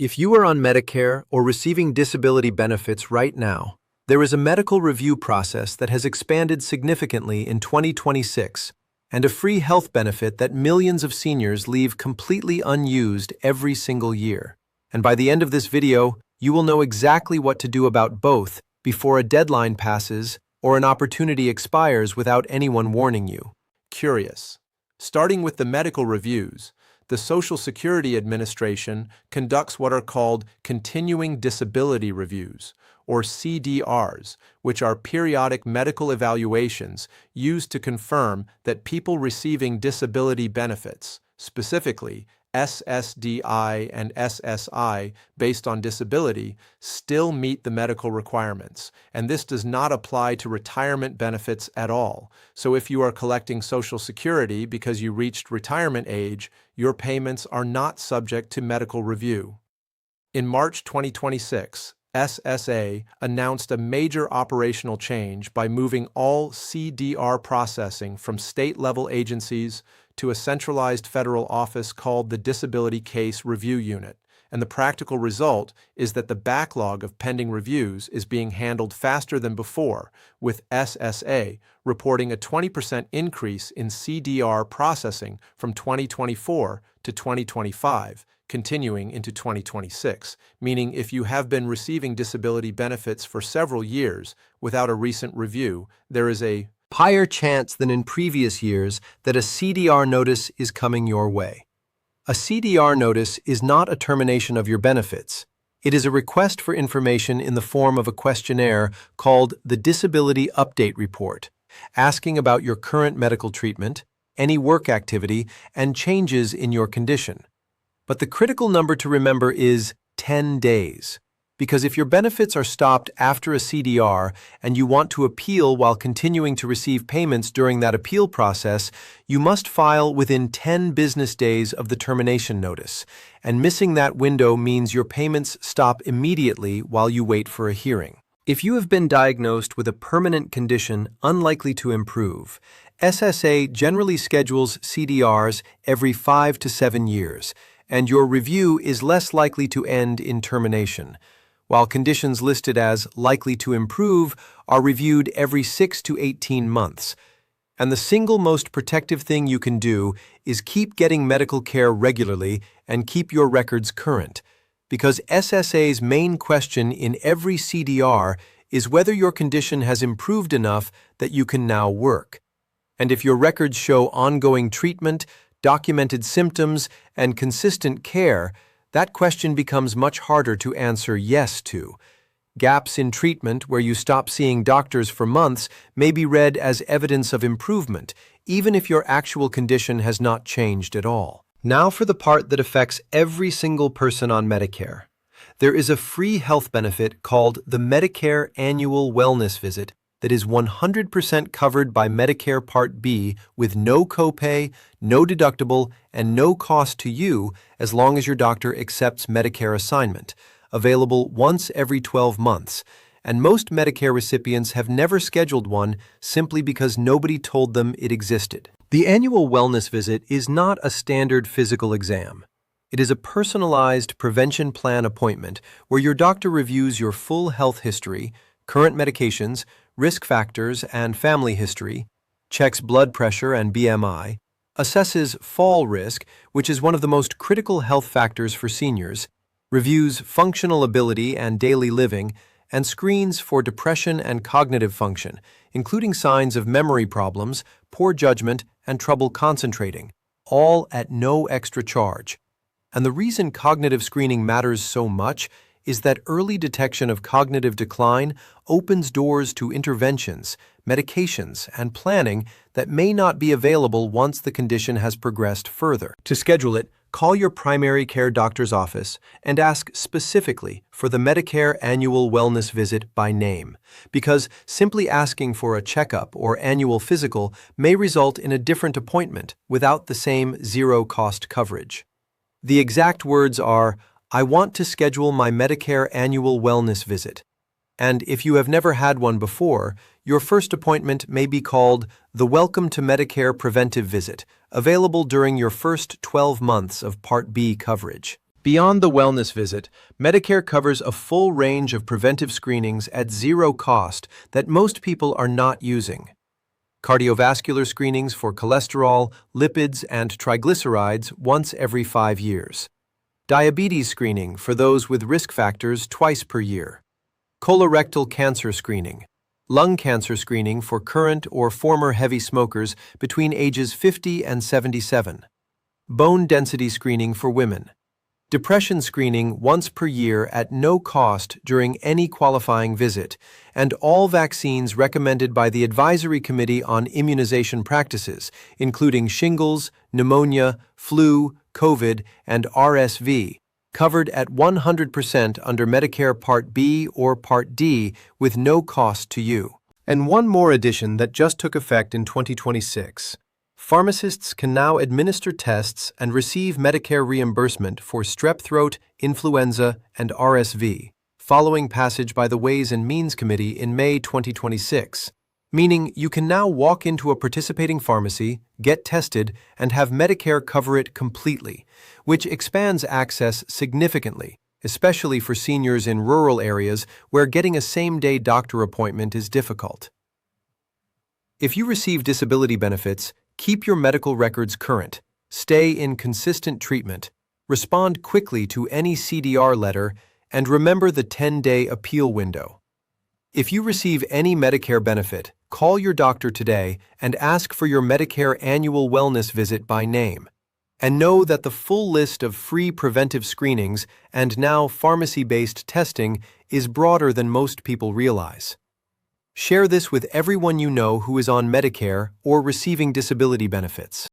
If you are on Medicare or receiving disability benefits right now, there is a medical review process that has expanded significantly in 2026 and a free health benefit that millions of seniors leave completely unused every single year. And by the end of this video, you will know exactly what to do about both before a deadline passes or an opportunity expires without anyone warning you. Curious. Starting with the medical reviews, the Social Security Administration conducts what are called continuing disability reviews, or CDRs, which are periodic medical evaluations used to confirm that people receiving disability benefits, specifically SSDI and SSI based on disability, still meet the medical requirements, and this does not apply to retirement benefits at all. So if you are collecting Social Security because you reached retirement age, your payments are not subject to medical review. In March 2026, SSA announced a major operational change by moving all CDR processing from state-level agencies to a centralized federal office called the Disability Case Review Unit, and the practical result is that the backlog of pending reviews is being handled faster than before, with SSA reporting a 20% increase in CDR processing from 2024 to 2025, continuing into 2026, meaning if you have been receiving disability benefits for several years without a recent review, there is a higher chance than in previous years that a CDR notice is coming your way. A CDR notice is not a termination of your benefits. It is a request for information in the form of a questionnaire called the Disability Update Report, asking about your current medical treatment, any work activity, and changes in your condition. But the critical number to remember is 10 days. Because if your benefits are stopped after a CDR and you want to appeal while continuing to receive payments during that appeal process, you must file within 10 business days of the termination notice, and missing that window means your payments stop immediately while you wait for a hearing. If you have been diagnosed with a permanent condition unlikely to improve, SSA generally schedules CDRs every 5 to 7 years, and your review is less likely to end in termination, while conditions listed as likely to improve are reviewed every 6 to 18 months. And the single most protective thing you can do is keep getting medical care regularly and keep your records current, because SSA's main question in every CDR is whether your condition has improved enough that you can now work. And if your records show ongoing treatment, documented symptoms, and consistent care, that question becomes much harder to answer yes to. Gaps in treatment where you stop seeing doctors for months may be read as evidence of improvement, even if your actual condition has not changed at all. Now for the part that affects every single person on Medicare. There is a free health benefit called the Medicare Annual Wellness Visit that is 100% covered by Medicare Part B with no copay, no deductible, and no cost to you as long as your doctor accepts Medicare assignment, available once every 12 months. And most Medicare recipients have never scheduled one simply because nobody told them it existed. The annual wellness visit is not a standard physical exam. It is a personalized prevention plan appointment where your doctor reviews your full health history, current medications, risk factors, and family history, checks blood pressure and BMI, assesses fall risk, which is one of the most critical health factors for seniors, reviews functional ability and daily living, and screens for depression and cognitive function, including signs of memory problems, poor judgment, and trouble concentrating, all at no extra charge. And the reason cognitive screening matters so much is that early detection of cognitive decline opens doors to interventions, medications, and planning that may not be available once the condition has progressed further. To schedule it, call your primary care doctor's office and ask specifically for the Medicare Annual Wellness Visit by name, because simply asking for a checkup or annual physical may result in a different appointment without the same zero-cost coverage. The exact words are, "I want to schedule my Medicare Annual Wellness Visit." And if you have never had one before, your first appointment may be called the Welcome to Medicare Preventive Visit, available during your first 12 months of Part B coverage. Beyond the wellness visit, Medicare covers a full range of preventive screenings at zero cost that most people are not using. Cardiovascular screenings for cholesterol, lipids, and triglycerides once every 5 years. Diabetes screening for those with risk factors twice per year. Colorectal cancer screening. Lung cancer screening for current or former heavy smokers between ages 50 and 77. Bone density screening for women. Depression screening once per year at no cost during any qualifying visit, and all vaccines recommended by the Advisory Committee on Immunization Practices, including shingles, pneumonia, flu, COVID, and RSV, covered at 100% under Medicare Part B or Part D with no cost to you. And one more addition that just took effect in 2026. Pharmacists can now administer tests and receive Medicare reimbursement for strep throat, influenza, and RSV, following passage by the Ways and Means Committee in May 2026, meaning you can now walk into a participating pharmacy, get tested, and have Medicare cover it completely, which expands access significantly, especially for seniors in rural areas where getting a same-day doctor appointment is difficult. If you receive disability benefits, keep your medical records current, stay in consistent treatment, respond quickly to any CDR letter, and remember the 10-day appeal window. If you receive any Medicare benefit, call your doctor today and ask for your Medicare annual wellness visit by name. And know that the full list of free preventive screenings and now pharmacy-based testing is broader than most people realize. Share this with everyone you know who is on Medicare or receiving disability benefits.